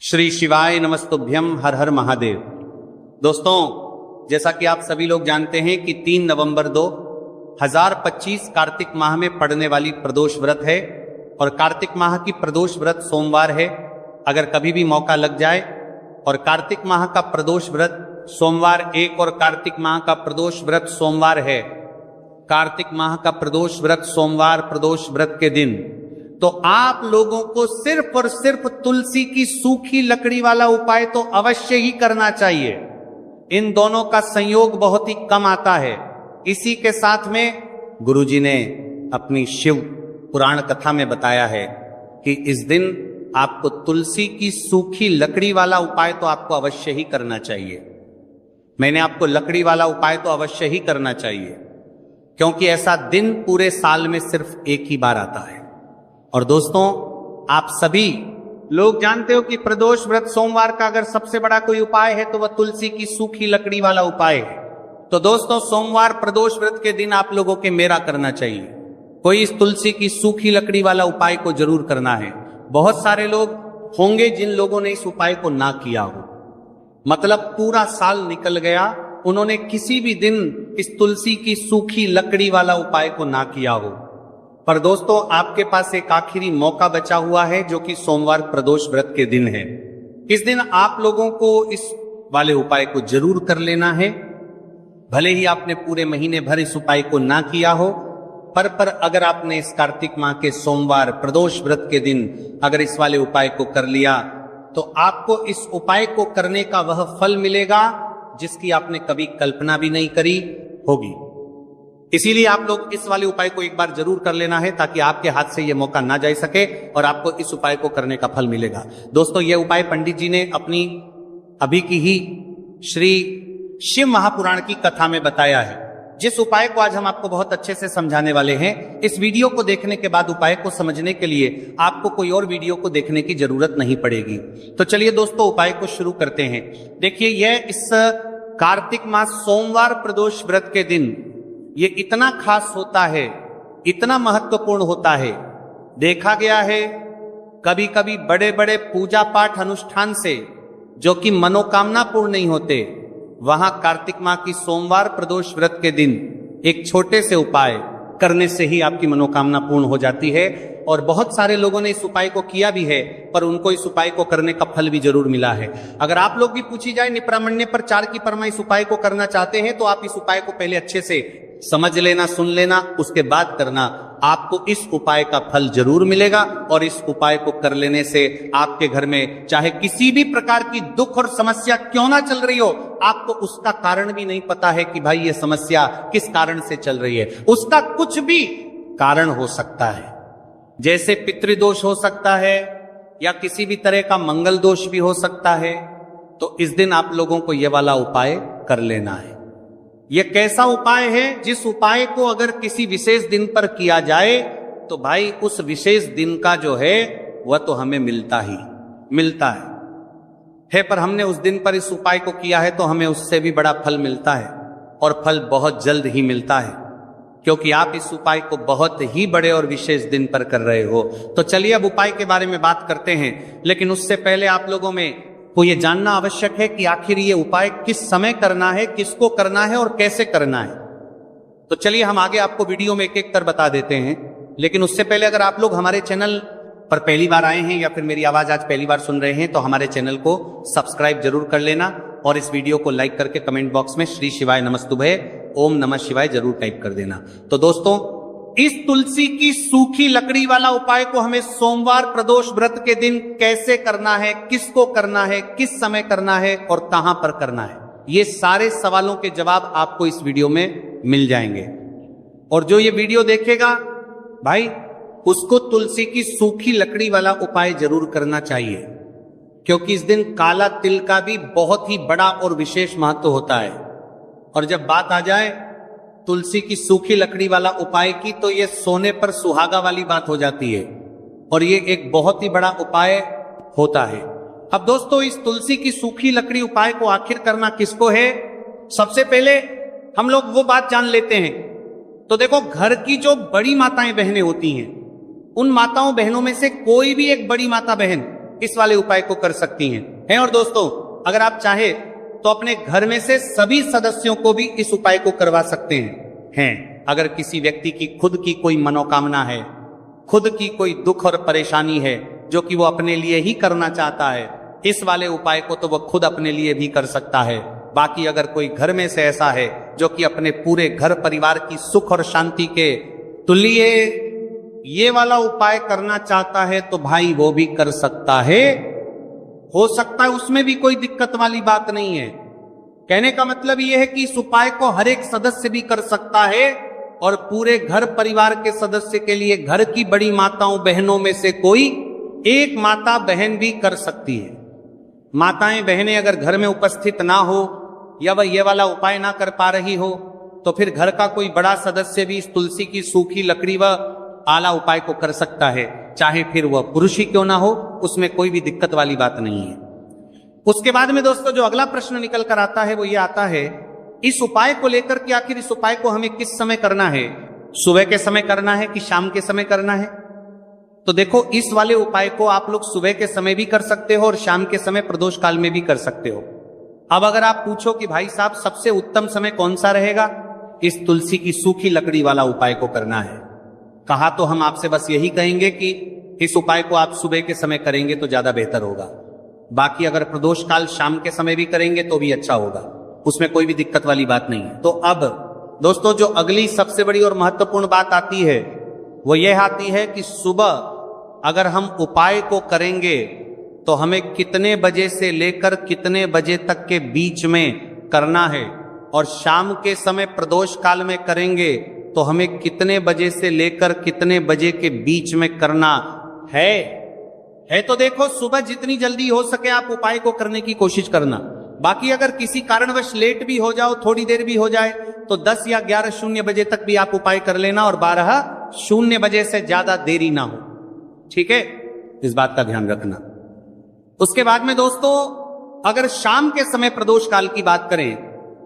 श्री शिवाय नमस्तुभ्यम। हर हर महादेव। दोस्तों, जैसा कि आप सभी लोग जानते हैं कि 3 नवंबर 2025 कार्तिक माह में पड़ने वाली प्रदोष व्रत है और कार्तिक माह की प्रदोष व्रत सोमवार है। अगर कभी भी मौका लग जाए और कार्तिक माह का प्रदोष व्रत सोमवार एक और कार्तिक माह का प्रदोष व्रत सोमवार है, कार्तिक माह का प्रदोष व्रत सोमवार प्रदोष व्रत के दिन, तो आप लोगों को सिर्फ और सिर्फ तुलसी की सूखी लकड़ी वाला उपाय तो अवश्य ही करना चाहिए। इन दोनों का संयोग बहुत ही कम आता है। इसी के साथ में गुरुजी ने अपनी शिव पुराण कथा में बताया है कि इस दिन आपको तुलसी की सूखी लकड़ी वाला उपाय तो आपको अवश्य ही करना चाहिए। मैंने आपको लकड़ी वाला उपाय तो अवश्य ही करना चाहिए, क्योंकि ऐसा दिन पूरे साल में सिर्फ एक ही बार आता है। और दोस्तों, आप सभी लोग जानते हो कि प्रदोष व्रत सोमवार का अगर सबसे बड़ा कोई उपाय है तो वह तुलसी की सूखी लकड़ी वाला उपाय है। तो दोस्तों, सोमवार प्रदोष व्रत के दिन आप लोगों के मेरा करना चाहिए। कोई इस तुलसी की सूखी लकड़ी वाला उपाय को जरूर करना है। बहुत सारे लोग होंगे जिन लोगों ने इस उपाय को ना किया हो, मतलब पूरा साल निकल गया, उन्होंने किसी भी दिन इस तुलसी की सूखी लकड़ी वाला उपाय को ना किया हो। पर दोस्तों, आपके पास एक आखिरी मौका बचा हुआ है, जो कि सोमवार प्रदोष व्रत के दिन है। इस दिन आप लोगों को इस वाले उपाय को जरूर कर लेना है। भले ही आपने पूरे महीने भर इस उपाय को ना किया हो, पर अगर आपने इस कार्तिक माह के सोमवार प्रदोष व्रत के दिन अगर इस वाले उपाय को कर लिया, तो आपको इस उपाय को करने का वह फल मिलेगा जिसकी आपने कभी कल्पना भी नहीं करी होगी। इसीलिए आप लोग इस वाले उपाय को एक बार जरूर कर लेना है, ताकि आपके हाथ से यह मौका ना जा सके और आपको इस उपाय को करने का फल मिलेगा। दोस्तों, यह उपाय पंडित जी ने अपनी अभी की ही श्री शिव महापुराण की कथा में बताया है, जिस उपाय को आज हम आपको बहुत अच्छे से समझाने वाले हैं। इस वीडियो को देखने के बाद उपाय को समझने के लिए आपको कोई और वीडियो को देखने की जरूरत नहीं पड़ेगी। तो चलिए दोस्तों, उपाय को शुरू करते हैं। देखिए, यह इस कार्तिक मास सोमवार प्रदोष व्रत के दिन ये इतना खास होता है, इतना महत्वपूर्ण होता है। देखा गया है कभी कभी बड़े बड़े पूजा पाठ अनुष्ठान से जो कि मनोकामना पूर्ण नहीं होते, वहां कार्तिक माह की सोमवार प्रदोष व्रत के दिन एक छोटे से उपाय करने से ही आपकी मनोकामना पूर्ण हो जाती है। और बहुत सारे लोगों ने इस उपाय को किया भी है, पर उनको इस उपाय को करने का फल भी जरूर मिला है। अगर आप लोग भी पूछी जाए निप्रामण्य पर 4 की परमा इस उपाय को करना चाहते हैं, तो आप इस उपाय को पहले अच्छे से समझ लेना, सुन लेना, उसके बाद करना। आपको इस उपाय का फल जरूर मिलेगा और इस उपाय को कर लेने से आपके घर में चाहे किसी भी प्रकार की दुख और समस्या क्यों ना चल रही हो, आपको उसका कारण भी नहीं पता है कि भाई ये समस्या किस कारण से चल रही है। उसका कुछ भी कारण हो सकता है, जैसे पितृदोष हो सकता है या किसी भी तरह का मंगल दोष भी हो सकता है। तो इस दिन आप लोगों को यह वाला उपाय कर लेना है। यह कैसा उपाय है? जिस उपाय को अगर किसी विशेष दिन पर किया जाए तो भाई उस विशेष दिन का जो है वह तो हमें मिलता है। पर हमने उस दिन पर इस उपाय को किया है तो हमें उससे भी बड़ा फल मिलता है, और फल बहुत जल्द ही मिलता है, क्योंकि आप इस उपाय को बहुत ही बड़े और विशेष दिन पर कर रहे हो। तो चलिए अब उपाय के बारे में बात करते हैं, लेकिन उससे पहले आप लोगों में को यह जानना आवश्यक है कि आखिर ये उपाय किस समय करना है, किसको करना है और कैसे करना है। तो चलिए हम आगे आपको वीडियो में एक एक कर बता देते हैं। लेकिन उससे पहले अगर आप लोग हमारे चैनल पर पहली बार आए हैं या फिर मेरी आवाज आज पहली बार सुन रहे हैं, तो हमारे चैनल को सब्सक्राइब जरूर कर लेना और इस वीडियो को लाइक करके कमेंट बॉक्स में श्री शिवाय नमस्तुभे ओम नमः शिवाय जरूर टाइप कर देना। तो दोस्तों, इस तुलसी की सूखी लकड़ी वाला उपाय को हमें सोमवार प्रदोष व्रत के दिन कैसे करना है, किसको करना है, किस समय करना है और कहां पर करना है, ये सारे सवालों के जवाब आपको इस वीडियो में मिल जाएंगे। और जो ये वीडियो देखेगा भाई, उसको तुलसी की सूखी लकड़ी वाला उपाय जरूर करना चाहिए, क्योंकि इस दिन काला तिल का भी बहुत ही बड़ा और विशेष महत्व होता है। और जब बात आ जाए तुलसी की सूखी लकड़ी वाला उपाय की, तो यह सोने पर सुहागा वाली बात हो जाती है और ये एक बहुत ही बड़ा उपाय होता है। अब दोस्तों, इस तुलसी की सूखी लकड़ी उपाय को आखिर करना किसको है? सबसे पहले हम लोग वो बात जान लेते हैं। तो देखो, घर की जो बड़ी माताएं बहनें होती हैं, उन माताओं बहनों में से कोई भी एक बड़ी माता बहन इस वाले उपाय को कर सकती हैं। और दोस्तों, अगर आप चाहे तो अपने घर में से सभी सदस्यों को भी इस उपाय को करवा सकते हैं। अगर किसी व्यक्ति की खुद की कोई मनोकामना है, खुद की कोई दुख और परेशानी है जो कि वो अपने लिए ही करना चाहता है, इस वाले उपाय को तो वह खुद अपने लिए भी कर सकता है। बाकी अगर कोई घर में से ऐसा है जो कि अपने पूरे घर परिवार की सुख और शांति के तुल्य ये वाला उपाय करना चाहता है तो भाई वो भी कर सकता है, हो सकता है, उसमें भी कोई दिक्कत वाली बात नहीं है। कहने का मतलब यह है कि इस उपाय को हर एक सदस्य भी कर सकता है और पूरे घर परिवार के सदस्य के लिए घर की बड़ी माताओं बहनों में से कोई एक माता बहन भी कर सकती है। माताएं बहनें अगर घर में उपस्थित ना हो या वह ये वाला उपाय ना कर पा रही हो तो फिर घर का कोई बड़ा सदस्य भी इस तुलसी की सूखी लकड़ी व आला उपाय को कर सकता है, चाहे फिर वह पुरुष ही क्यों ना हो, उसमें कोई भी दिक्कत वाली बात नहीं है। उसके बाद में दोस्तों जो अगला प्रश्न निकल कर आता है वो ये आता है, इस उपाय को लेकर कि आखिर इस उपाय को हमें किस समय करना है, सुबह के समय करना है कि शाम के समय करना है? तो देखो, इस वाले उपाय को आप लोग सुबह के समय भी कर सकते हो और शाम के समय प्रदोष काल में भी कर सकते हो। अब अगर आप पूछो कि भाई साहब सबसे उत्तम समय कौन सा रहेगा, इस तुलसी की सूखी लकड़ी वाला उपाय को करना है, कहा तो हम आपसे बस यही कहेंगे कि इस उपाय को आप सुबह के समय करेंगे तो ज्यादा बेहतर होगा। बाकी अगर प्रदोष काल शाम के समय भी करेंगे तो भी अच्छा होगा, उसमें कोई भी दिक्कत वाली बात नहीं है। तो अब दोस्तों जो अगली सबसे बड़ी और महत्वपूर्ण बात आती है वो यह आती है कि सुबह अगर हम उपाय को करेंगे तो हमें कितने बजे से लेकर कितने बजे तक के बीच में करना है, और शाम के समय प्रदोष काल में करेंगे तो हमें कितने बजे से लेकर कितने बजे के बीच में करना है। तो देखो, सुबह जितनी जल्दी हो सके आप उपाय को करने की कोशिश करना। बाकी अगर किसी कारणवश लेट भी हो जाओ, थोड़ी देर भी हो जाए, तो 10 या 11:00 बजे तक भी आप उपाय कर लेना और 12:00 बजे से ज्यादा देरी ना हो, ठीक है? इस बात का ध्यान रखना। उसके बाद में दोस्तों अगर शाम के समय प्रदोष काल की बात करें,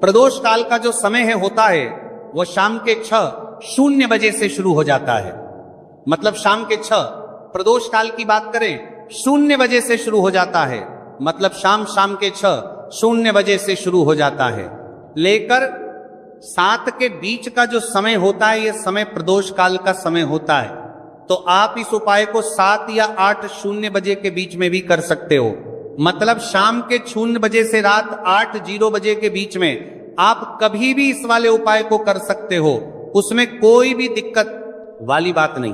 प्रदोष काल का जो समय है होता है वो शाम के 6:00 बजे से शुरू हो जाता है। मतलब शाम के 6 प्रदोष काल की बात करें 0 बजे से शुरू हो जाता है, मतलब शाम के 6:00 बजे से शुरू हो जाता है, लेकर 7 के बीच का जो समय होता है यह समय प्रदोष काल का समय होता है। तो आप इस उपाय को 7 या 8:00 बजे के बीच में भी कर सकते हो। मतलब शाम के 0 बजे से रात 8:00 बजे के बीच में आप कभी भी इस वाले उपाय को कर सकते हो, उसमें कोई भी दिक्कत वाली बात नहीं।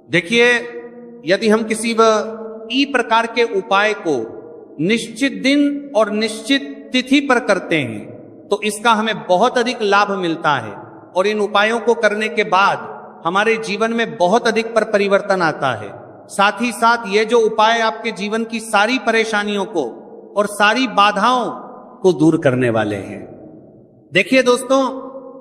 देखिए, यदि हम किसी ई प्रकार के उपाय को निश्चित दिन और निश्चित तिथि पर करते हैं तो इसका हमें बहुत अधिक लाभ मिलता है, और इन उपायों को करने के बाद हमारे जीवन में बहुत अधिक परिवर्तन आता है। साथ ही साथ ये जो उपाय आपके जीवन की सारी परेशानियों को और सारी बाधाओं को दूर करने वाले हैं। देखिए दोस्तों,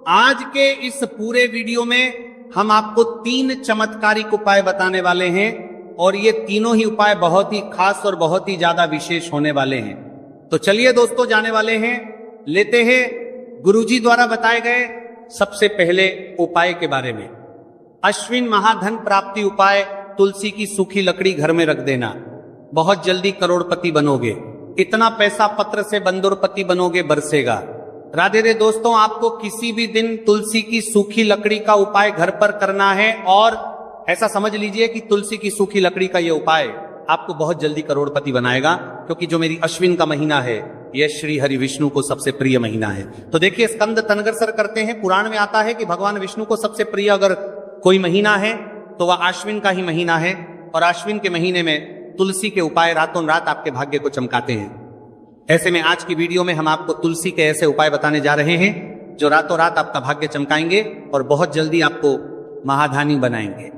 आज के इस पूरे वीडियो में हम आपको 3 चमत्कारिक उपाय बताने वाले हैं, और ये तीनों ही उपाय बहुत ही खास और बहुत ही ज्यादा विशेष होने वाले हैं। तो चलिए दोस्तों, जाने वाले हैं, लेते हैं गुरुजी द्वारा बताए गए सबसे पहले उपाय के बारे में। अश्विन महाधन प्राप्ति उपाय, तुलसी की सूखी लकड़ी घर में रख देना, बहुत जल्दी करोड़पति बनोगे। इतना पैसा पत्र से बंदोरपति बनोगे, बरसेगा। राधे रे दोस्तों, आपको किसी भी दिन तुलसी की सूखी लकड़ी का उपाय घर पर करना है, और ऐसा समझ लीजिए कि तुलसी की सूखी लकड़ी का यह उपाय आपको बहुत जल्दी करोड़पति बनाएगा, क्योंकि जो मेरी अश्विन का महीना है यह श्री हरि विष्णु को सबसे प्रिय महीना है। तो देखिए, स्कंद तनगरसर करते हैं, पुराण में आता है कि भगवान विष्णु को सबसे प्रिय अगर कोई महीना है तो वह आश्विन का ही महीना है, और आश्विन के महीने में तुलसी के उपाय रातों रात आपके भाग्य को चमकाते हैं। ऐसे में आज की वीडियो में हम आपको तुलसी के ऐसे उपाय बताने जा रहे हैं जो रातों रात आपका भाग्य चमकाएंगे और बहुत जल्दी आपको महाधानी बनाएंगे।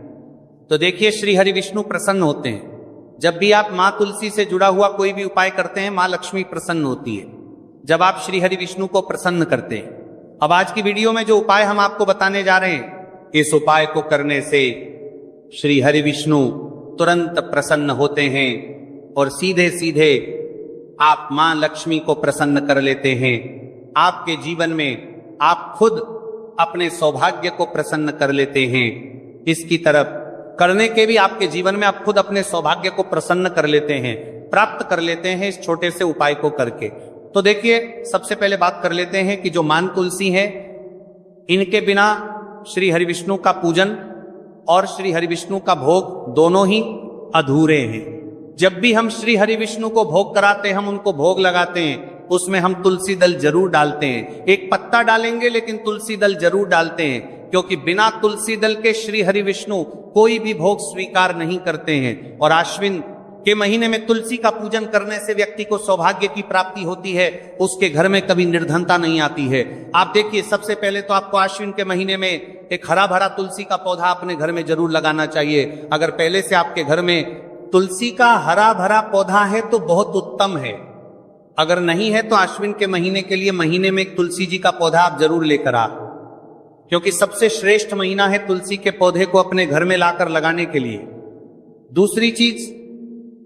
तो देखिए, श्री हरि विष्णु प्रसन्न होते हैं। जब भी आप माँ तुलसी से जुड़ा हुआ कोई भी उपाय करते हैं, माँ लक्ष्मी प्रसन्न होती है जब आप श्री हरि विष्णु को प्रसन्न करते हैं। अब आज की वीडियो में जो उपाय हम आपको बताने जा रहे हैं, इस उपाय को करने से श्री हरि विष्णु तुरंत प्रसन्न होते हैं और सीधे सीधे आप मां लक्ष्मी को प्रसन्न कर लेते हैं। आपके जीवन में आप खुद अपने सौभाग्य को प्रसन्न कर लेते हैं। इसकी तरफ करने के भी आपके जीवन में आप खुद अपने सौभाग्य को प्रसन्न कर लेते हैं, प्राप्त कर लेते हैं इस छोटे से उपाय को करके। तो देखिए, सबसे पहले बात कर लेते हैं कि जो मान तुलसी है, इनके बिना श्री हरिविष्णु का पूजन और श्री हरिविष्णु का भोग दोनों ही अधूरे हैं। जब भी हम श्री हरिविष्णु को भोग कराते हैं, हम उनको भोग लगाते हैं, उसमें हम तुलसी दल जरूर डालते हैं। एक पत्ता डालेंगे लेकिन तुलसी दल जरूर डालते हैं, क्योंकि बिना तुलसी दल के श्री हरिविष्णु कोई भी भोग स्वीकार नहीं करते हैं। और आश्विन के महीने में तुलसी का पूजन करने से व्यक्ति को सौभाग्य की प्राप्ति होती है, उसके घर में कभी निर्धनता नहीं आती है। आप देखिए, सबसे पहले तो आपको आश्विन के महीने में एक हरा भरा तुलसी का पौधा अपने घर में जरूर लगाना चाहिए। अगर पहले से आपके घर में तुलसी का हरा भरा पौधा है तो बहुत उत्तम है, अगर नहीं है तो आश्विन के महीने के लिए महीने में एक तुलसी जी का पौधा आप जरूर लेकर आ, क्योंकि सबसे श्रेष्ठ महीना है तुलसी के पौधे को अपने घर में लाकर लगाने के लिए। दूसरी चीज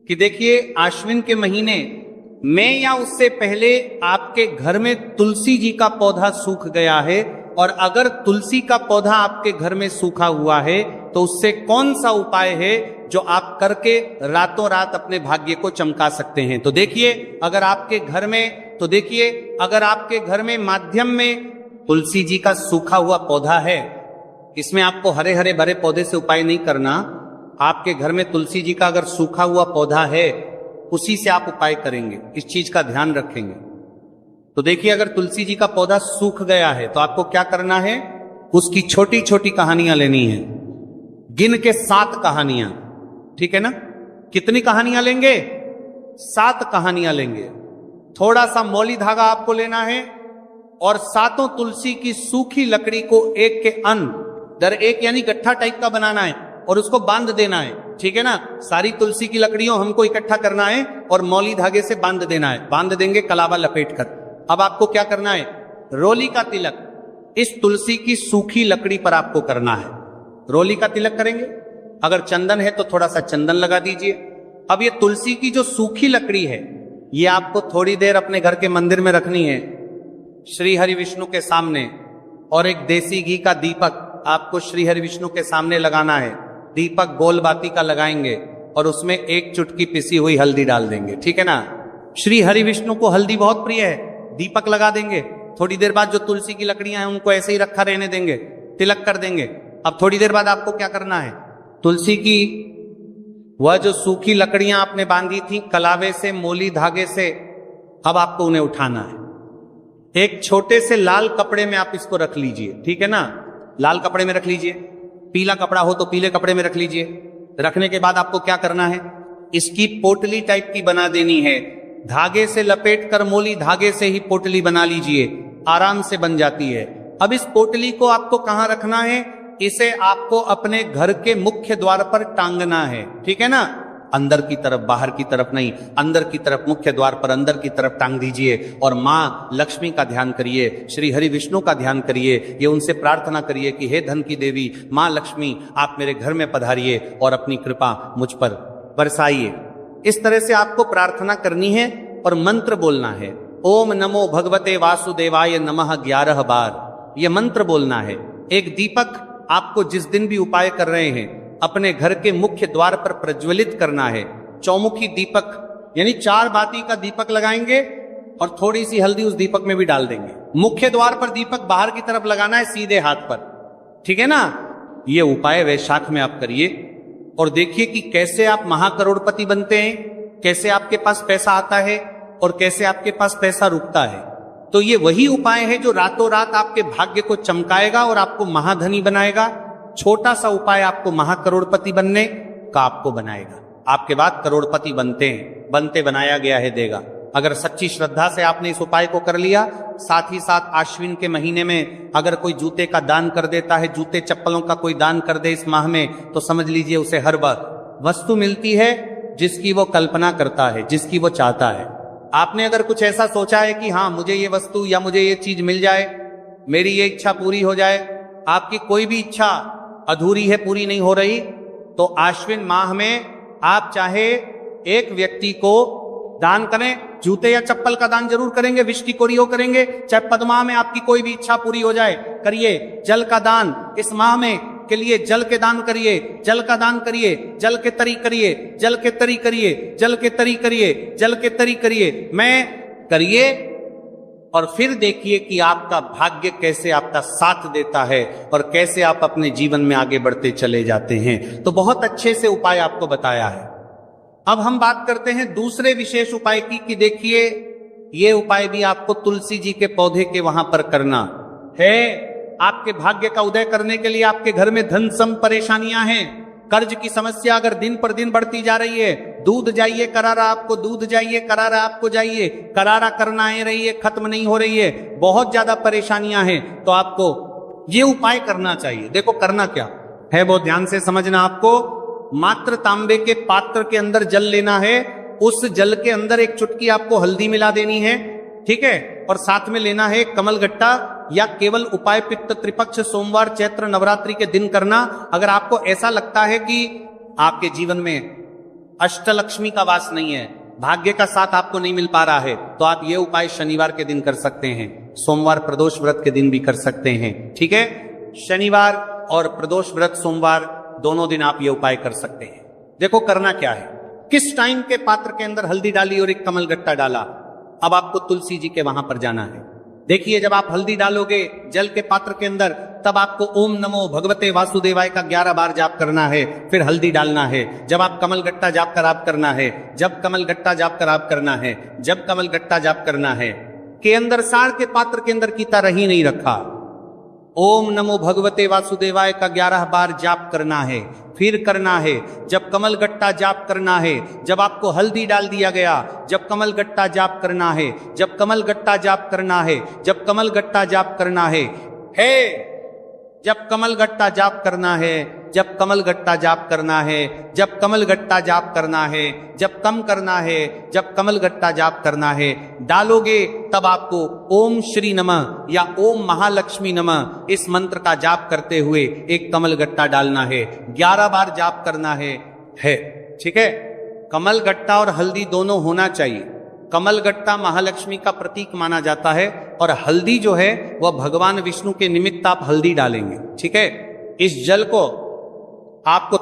कि देखिए, आश्विन के महीने में या उससे पहले आपके घर में तुलसी जी का पौधा सूख गया है, और अगर तुलसी का पौधा आपके घर में सूखा हुआ है तो उससे कौन सा उपाय है जो आप करके रातों रात अपने भाग्य को चमका सकते हैं। तो देखिए, अगर आपके घर में माध्यम में तुलसी जी का सूखा हुआ पौधा है, इसमें आपको हरे हरे भरे पौधे से उपाय नहीं करना। आपके घर में तुलसी जी का अगर सूखा हुआ पौधा है, उसी से आप उपाय करेंगे, इस चीज का ध्यान रखेंगे। तो देखिए, अगर तुलसी जी का पौधा सूख गया है तो आपको क्या करना है, उसकी छोटी छोटी कहानियां लेनी है, गिन के 7 कहानियां, ठीक है ना। कितनी कहानियां लेंगे? 7 कहानियां लेंगे। थोड़ा सा मौली धागा आपको लेना है और 7 तुलसी की सूखी लकड़ी को एक के अन दर एक, यानी गट्ठा टाइप का बनाना है और उसको बांध देना है, ठीक है ना। सारी तुलसी की लकड़ियों हमको इकट्ठा करना है और मौली धागे से बांध देना है, बांध देंगे कलावा लपेट कर। अब आपको क्या करना है, रोली का तिलक इस तुलसी की सूखी लकड़ी पर आपको करना है। रोली का तिलक करेंगे, अगर चंदन है तो थोड़ा सा चंदन लगा दीजिए। अब ये तुलसी की जो सूखी लकड़ी है, ये आपको थोड़ी देर अपने घर के मंदिर में रखनी है, श्री हरि विष्णु के सामने, और एक देसी घी का दीपक आपको श्री हरि विष्णु के सामने लगाना है। दीपक गोल बाती का लगाएंगे और उसमें 1 चुटकी पिसी हुई हल्दी डाल देंगे, ठीक है ना। श्री हरि विष्णु को हल्दी बहुत प्रिय है। दीपक लगा देंगे, थोड़ी देर बाद जो तुलसी की लकड़ियां हैं उनको ऐसे ही रखा रहने देंगे, तिलक कर देंगे। अब थोड़ी देर बाद आपको क्या करना है, तुलसी की वह जो सूखी लकड़ियां आपने बांधी थी कलावे से, मोली धागे से, अब आपको उन्हें उठाना है। एक छोटे से लाल कपड़े में आप इसको रख लीजिए, ठीक है ना। लाल कपड़े में रख लीजिए, पीला कपड़ा हो तो पीले कपड़े में रख लीजिए। रखने के बाद आपको क्या करना है, इसकी पोटली टाइप की बना देनी है। धागे से लपेट कर मोली धागे से ही पोटली बना लीजिए, आराम से बन जाती है। अब इस पोटली को आपको कहां रखना है, इसे आपको अपने घर के मुख्य द्वार पर टांगना है, ठीक है ना। अंदर की तरफ, बाहर की तरफ नहीं, अंदर की तरफ, मुख्य द्वार पर अंदर की तरफ टांग दीजिए। और माँ लक्ष्मी का ध्यान करिए, श्री हरि विष्णु का ध्यान करिए, ये उनसे प्रार्थना करिए कि हे धन की देवी माँ लक्ष्मी, आप मेरे घर में पधारिए और अपनी कृपा मुझ पर बरसाइए। इस तरह से आपको प्रार्थना करनी है और मंत्र बोलना है। ओम नमो भगवते वासुदेवाय नमः 11 बार ये मंत्र बोलना है। एक दीपक आपको जिस दिन भी उपाय कर रहे हैं अपने घर के मुख्य द्वार पर प्रज्वलित करना है। चौमुखी दीपक यानी 4 बाती का दीपक लगाएंगे और थोड़ी सी हल्दी उस दीपक में भी डाल देंगे। मुख्य द्वार पर दीपक बाहर की तरफ लगाना है, सीधे हाथ पर, ठीक है ना। ये उपाय वैशाख में आप करिए और देखिए कि कैसे आप महाकरोड़पति बनते हैं, कैसे आपके पास पैसा आता है और कैसे आपके पास पैसा रुकता है। तो ये वही उपाय है जो रातों रात आपके भाग्य को चमकाएगा और आपको महाधनी बनाएगा। छोटा सा उपाय आपको महाकरोड़पति बनने का आपको बनाएगा। आपके बाद करोड़पति बनते बनाया गया है देगा। अगर सच्ची श्रद्धा से आपने इस उपाय को कर लिया, साथ ही साथ आश्विन के महीने में अगर कोई जूते का दान कर देता है, जूते चप्पलों का कोई दान कर दे इस माह में, तो समझ लीजिए उसे हर वस्तु मिलती है जिसकी वो कल्पना करता है, जिसकी वो चाहता है। आपने अगर कुछ ऐसा सोचा है कि हाँ मुझे ये वस्तु या मुझे ये चीज मिल जाए, मेरी ये इच्छा पूरी हो जाए, आपकी कोई भी इच्छा अधूरी है, पूरी नहीं हो रही, तो आश्विन माह में आप चाहे एक व्यक्ति को दान करें, जूते या चप्पल का दान जरूर करेंगे, विष की कोरियो करेंगे, चाहे पद्मा में आपकी कोई भी इच्छा पूरी हो जाए करिए। जल का दान इस माह में के लिए जल के दान करिए, जल का दान करिए, जल के तरी करिए, जल के तरी करिए, जल के तरी करिए, जल के तरी करिए, मैं करिए और फिर देखिए कि आपका भाग्य कैसे आपका साथ देता है और कैसे आप अपने जीवन में आगे बढ़ते चले जाते हैं। तो बहुत अच्छे से उपाय आपको बताया है। अब हम बात करते हैं दूसरे विशेष उपाय की कि देखिए ये उपाय भी आपको तुलसी जी के पौधे के वहां पर करना है। आपके भाग्य का उदय करने के लिए आपके घर में धन सम परेशानियां हैं, कर्ज की समस्या अगर दिन पर दिन बढ़ती जा रही है, दूध जाइए करारा आपको, दूध जाइए करारा आपको जाइए, करारा करना है रही है, खत्म नहीं हो रही है, बहुत ज्यादा परेशानियां हैं, तो आपको ये उपाय करना चाहिए। देखो करना क्या है, बहुत ध्यान से समझना। आपको मात्र तांबे के पात्र के अंदर जल लेना है, उस जल के अंदर एक चुटकी आपको हल्दी मिला देनी है, ठीक है, और साथ में लेना है कमलगट्टा, या केवल उपाय पित्त त्रिपक्ष सोमवार चैत्र नवरात्रि के दिन करना। अगर आपको ऐसा लगता है कि आपके जीवन में अष्टलक्ष्मी का वास नहीं है, भाग्य का साथ आपको नहीं मिल पा रहा है, तो आप ये उपाय शनिवार के दिन कर सकते हैं, सोमवार प्रदोष व्रत के दिन भी कर सकते हैं, ठीक है। शनिवार और प्रदोष व्रत सोमवार दोनों दिन आप ये उपाय कर सकते हैं। देखो करना क्या है, किस टाइम के पात्र के अंदर हल्दी डाली और एक कमलगट्टा डाला। अब आपको तुलसी जी के वहां पर जाना है। देखिए जब आप हल्दी डालोगे जल के पात्र के अंदर, तब आपको ओम नमो भगवते वासुदेवाय का 11 बार जाप करना है, फिर हल्दी डालना है। जब आप कमलगट्टा जाप कर आप करना है, जब कमलगट्टा जाप कर आप करना है, जब कमलगट्टा जाप करना है के अंदर सार के पात्र के अंदर की तरह ही नहीं रखा। ओम नमो भगवते वासुदेवाय का 11 बार जाप करना है, फिर करना है जब कमलगट्टा जाप करना है, जब आपको हल्दी डाल दिया गया, जब कमलगट्टा जाप करना है, जब कमलगट्टा जाप करना है, जब कमलगट्टा जाप करना है, जब कमलगट्टा जाप करना है, जब कमलगट्टा जाप करना है, जब कमलगट्टा जाप करना है, जब कम करना है, जब कमलगट्टा जाप करना है, डालोगे तब आपको ओम श्री नमः या ओम महालक्ष्मी नमः इस मंत्र का जाप करते हुए एक कमलगट्टा डालना है, 11 बार जाप करना है, ठीक है। कमलगट्टा और हल्दी दोनों होना चाहिए। कमलगट्टा महालक्ष्मी का प्रतीक माना जाता है और हल्दी जो है वह भगवान विष्णु के निमित्त आप हल्दी डालेंगे, ठीक है। इस जल को आपको